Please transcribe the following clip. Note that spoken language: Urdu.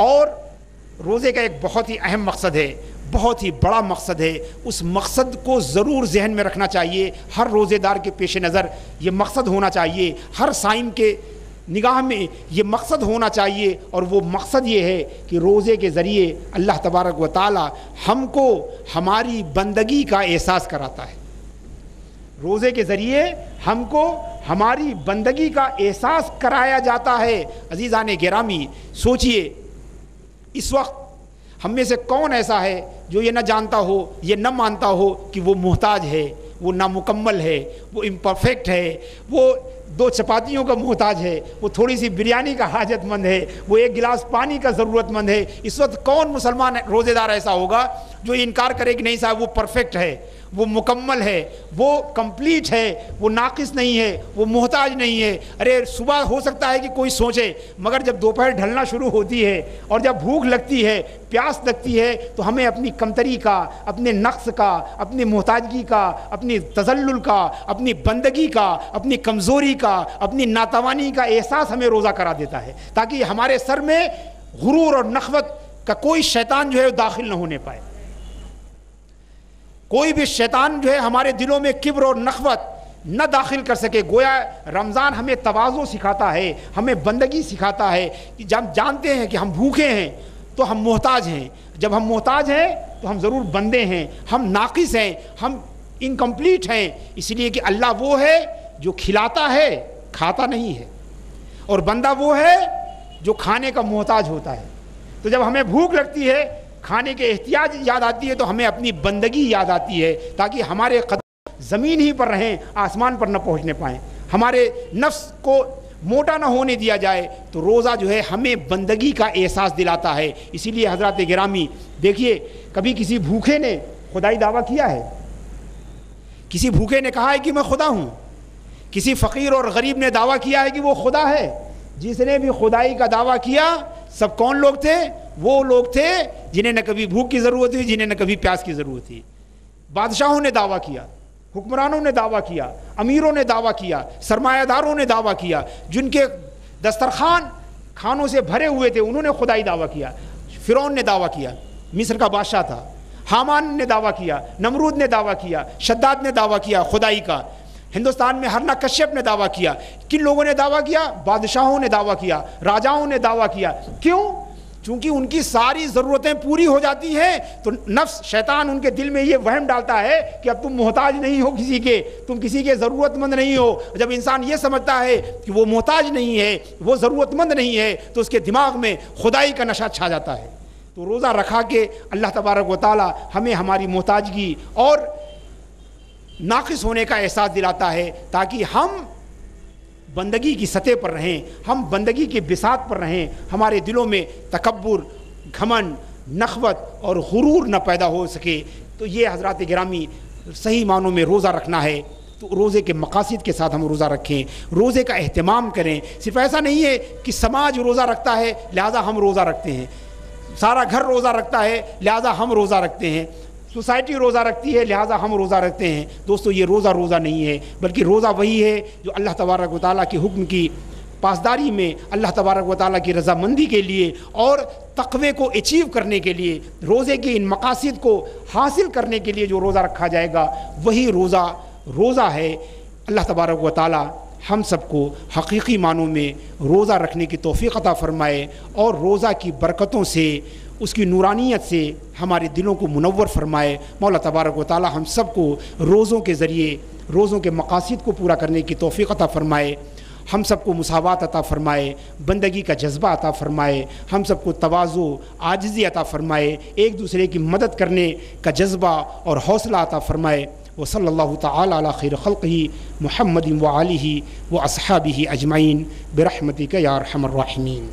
اور روزے کا ایک بہت ہی اہم مقصد ہے، بہت ہی بڑا مقصد ہے، اس مقصد کو ضرور ذہن میں رکھنا چاہیے، ہر روزے دار کے پیش نظر یہ مقصد ہونا چاہیے، ہر صائم کے نگاہ میں یہ مقصد ہونا چاہیے، اور وہ مقصد یہ ہے کہ روزے کے ذریعے اللہ تبارک و تعالی ہم کو ہماری بندگی کا احساس کراتا ہے۔ روزے کے ذریعے ہم کو ہماری بندگی کا احساس کرایا جاتا ہے۔ عزیزان گرامی، سوچئے اس وقت ہم میں سے کون ایسا ہے جو یہ نہ جانتا ہو، یہ نہ مانتا ہو کہ وہ محتاج ہے، وہ نامکمل ہے، وہ امپرفیکٹ ہے، وہ 2 چپاتیوں کا محتاج ہے، وہ تھوڑی سی بریانی کا حاجت مند ہے، وہ 1 گلاس پانی کا ضرورت مند ہے۔ اس وقت کون مسلمان روزے دار ایسا ہوگا جو یہ انکار کرے کہ نہیں صاحب وہ پرفیکٹ ہے، وہ مکمل ہے، وہ کمپلیٹ ہے، وہ ناقص نہیں ہے، وہ محتاج نہیں ہے؟ ارے صبح ہو سکتا ہے کہ کوئی سوچے، مگر جب دوپہر ڈھلنا شروع ہوتی ہے اور جب بھوک لگتی ہے، پیاس لگتی ہے، تو ہمیں اپنی کمتری کا، اپنے نقص کا، اپنی محتاجگی کا، اپنی تذلل کا، اپنی بندگی کا، اپنی کمزوری کا، اپنی ناتوانی کا احساس ہمیں روزہ کرا دیتا ہے، تاکہ ہمارے سر میں غرور اور نخوت کا کوئی شیطان جو ہے داخل نہ ہونے پائے، کوئی بھی شیطان جو ہے ہمارے دلوں میں کبر اور نخوت نہ داخل کر سکے۔ گویا رمضان ہمیں تواضع سکھاتا ہے، ہمیں بندگی سکھاتا ہے کہ جب جانتے ہیں کہ ہم بھوکے ہیں تو ہم محتاج ہیں، جب ہم محتاج ہیں تو ہم ضرور بندے ہیں، ہم ناقص ہیں، ہم انکمپلیٹ ہیں، اس لیے کہ اللہ وہ ہے جو کھلاتا ہے، کھاتا نہیں ہے، اور بندہ وہ ہے جو کھانے کا محتاج ہوتا ہے۔ تو جب ہمیں بھوک لگتی ہے، کھانے کے احتیاج یاد آتی ہے، تو ہمیں اپنی بندگی یاد آتی ہے، تاکہ ہمارے قدم زمین ہی پر رہیں، آسمان پر نہ پہنچنے پائیں، ہمارے نفس کو موٹا نہ ہونے دیا جائے۔ تو روزہ جو ہے ہمیں بندگی کا احساس دلاتا ہے۔ اسی لیے حضرات گرامی دیکھیے، کبھی کسی بھوکے نے خدائی دعویٰ کیا ہے؟ کسی بھوکے نے کہا ہے کہ میں خدا ہوں؟ کسی فقیر اور غریب نے دعویٰ کیا ہے کہ وہ خدا ہے؟ جس نے بھی خدائی کا دعویٰ کیا سب کون لوگ تھے؟ وہ لوگ تھے جنہیں نہ کبھی بھوک کی ضرورت تھی، جنہیں نہ کبھی پیاس کی ضرورت تھی۔ بادشاہوں نے دعویٰ کیا، حکمرانوں نے دعویٰ کیا، امیروں نے دعویٰ کیا، سرمایہ داروں نے دعویٰ کیا، جن کے دسترخوان کھانوں سے بھرے ہوئے تھے، انہوں نے خدائی دعویٰ کیا۔ فرعون نے دعویٰ کیا، مصر کا بادشاہ تھا، حامان نے دعویٰ کیا، نمرود نے دعویٰ کیا، شداد نے دعویٰ کیا خدائی کا، ہندوستان میں ہرنا کشیپ نے دعویٰ کیا۔ کن لوگوں نے دعویٰ کیا؟ بادشاہوں نے دعویٰ کیا، راجاؤں نے دعویٰ کیا۔ کیوں؟ چونکہ ان کی ساری ضرورتیں پوری ہو جاتی ہیں، تو نفس شیطان ان کے دل میں یہ وہم ڈالتا ہے کہ اب تم محتاج نہیں ہو کسی کے، تم کسی کے ضرورت مند نہیں ہو۔ جب انسان یہ سمجھتا ہے کہ وہ محتاج نہیں ہے، وہ ضرورت مند نہیں ہے، تو اس کے دماغ میں خدائی کا نشہ چھا جاتا ہے۔ تو روزہ رکھا کے اللہ تبارک و تعالی ہمیں ہماری محتاجگی اور ناقص ہونے کا احساس دلاتا ہے، تاکہ ہم بندگی کی سطح پر رہیں، ہم بندگی کے بساط پر رہیں، ہمارے دلوں میں تکبر، گھمنڈ، نخوت اور غرور نہ پیدا ہو سکے۔ تو یہ حضرات گرامی صحیح معنوں میں روزہ رکھنا ہے۔ تو روزے کے مقاصد کے ساتھ ہم روزہ رکھیں، روزے کا اہتمام کریں۔ صرف ایسا نہیں ہے کہ سماج روزہ رکھتا ہے لہذا ہم روزہ رکھتے ہیں، سارا گھر روزہ رکھتا ہے لہذا ہم روزہ رکھتے ہیں، سوسائٹی روزہ رکھتی ہے لہذا ہم روزہ رکھتے ہیں۔ دوستو یہ روزہ نہیں ہے، بلکہ روزہ وہی ہے جو اللہ تبارک و تعالیٰ کے حکم کی پاسداری میں، اللہ تبارک و تعالیٰ کی رضامندی کے لیے اور تقوی کو اچیو کرنے کے لیے، روزے کے ان مقاصد کو حاصل کرنے کے لیے جو روزہ رکھا جائے گا وہی روزہ ہے۔ اللہ تبارک و تعالیٰ ہم سب کو حقیقی معنوں میں روزہ رکھنے کی توفیق عطا فرمائے، اور روزہ کی برکتوں سے، اس کی نورانیت سے ہمارے دلوں کو منور فرمائے۔ مولا تبارک و تعالی ہم سب کو روزوں کے ذریعے روزوں کے مقاصد کو پورا کرنے کی توفیق عطا فرمائے، ہم سب کو مساوات عطا فرمائے، بندگی کا جذبہ عطا فرمائے، ہم سب کو تواضع، عاجزی عطا فرمائے، ایک دوسرے کی مدد کرنے کا جذبہ اور حوصلہ عطا فرمائے۔ وصلی اللہ تعالی علی خیر خلقہ محمد وآلہ واصحابہ اجمعین برحمتک یا ارحم الراحمین۔